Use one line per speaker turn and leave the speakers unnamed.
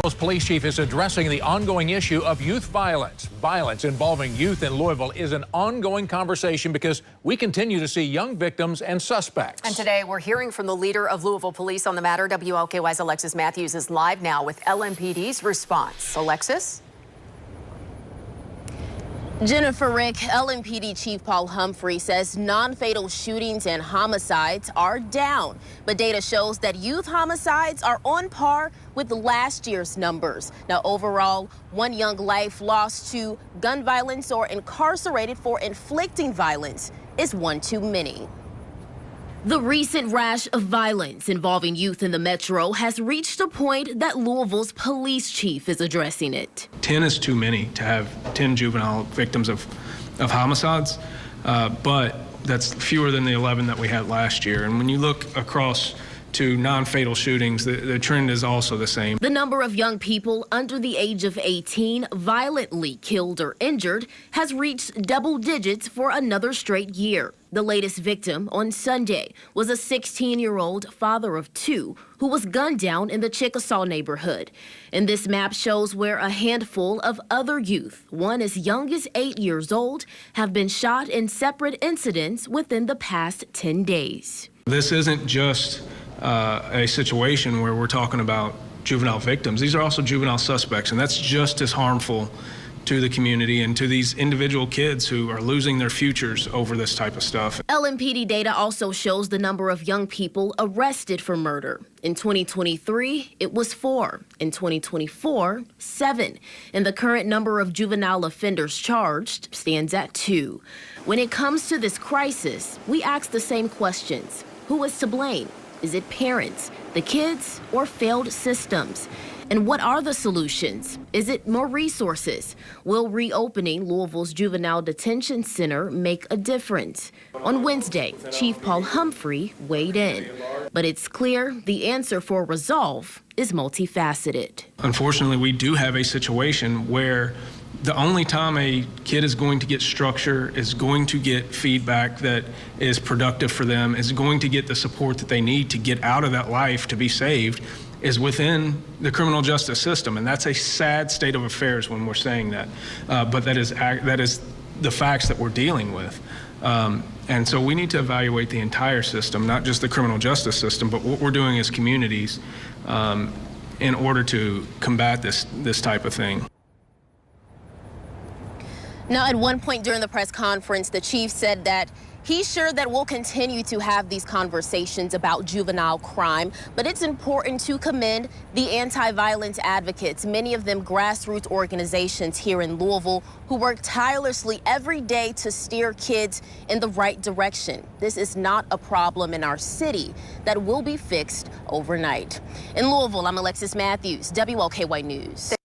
Louisville's police chief is addressing the ongoing issue of youth violence. Violence involving youth in Louisville is an ongoing conversation because we continue to see young victims and suspects.
And today we're hearing from the leader of Louisville Police on the matter. WLKY's Alexis Matthews is live now with LMPD's response. Alexis?
Jennifer Rick, LMPD Chief Paul Humphrey says non-fatal shootings and homicides are down, but data shows that youth homicides are on par with last year's numbers. Now, overall, one young life lost to gun violence or incarcerated for inflicting violence is one too many. The recent rash of violence involving youth in the metro has reached a point that Louisville's police chief is addressing it.
10 is too many to have 10 juvenile victims of homicides, but that's fewer than the 11 that we had last year. And when you look across to non-fatal shootings, the trend is also the same.
The number of young people under the age of 18 violently killed or injured has reached double digits for another straight year. The latest victim on Sunday was a 16-year-old father of two who was gunned down in the Chickasaw neighborhood. And this map shows where a handful of other youth, one as young as 8 years old, have been shot in separate incidents within the past 10 days.
This isn't just a situation where we're talking about juvenile victims. These are also juvenile suspects, and that's just as harmful to the community and to these individual kids who are losing their futures over this type of stuff.
LMPD data also shows the number of young people arrested for murder. In 2023, it was 4. In 2024, 7. And the current number of juvenile offenders charged stands at 2. When it comes to this crisis, we ask the same questions. Who is to blame? Is it parents, the kids, or failed systems? And what are the solutions? Is it more resources? Will reopening Louisville's Juvenile Detention Center make a difference? On Wednesday, Chief Paul Humphrey weighed in. But it's clear the answer for resolve is multifaceted.
Unfortunately, we do have a situation where the only time a kid is going to get structure, is going to get feedback that is productive for them, is going to get the support that they need to get out of that life to be saved, is within the criminal justice system. And that's a sad state of affairs when we're saying that. But that is the facts that we're dealing with. And so we need to evaluate the entire system, not just the criminal justice system, but what we're doing as communities in order to combat this type of thing.
Now, at one point during the press conference, the chief said that he's sure that we'll continue to have these conversations about juvenile crime, but it's important to commend the anti-violence advocates, many of them grassroots organizations here in Louisville, who work tirelessly every day to steer kids in the right direction. This is not a problem in our city that will be fixed overnight. In Louisville, I'm Alexis Matthews, WLKY News.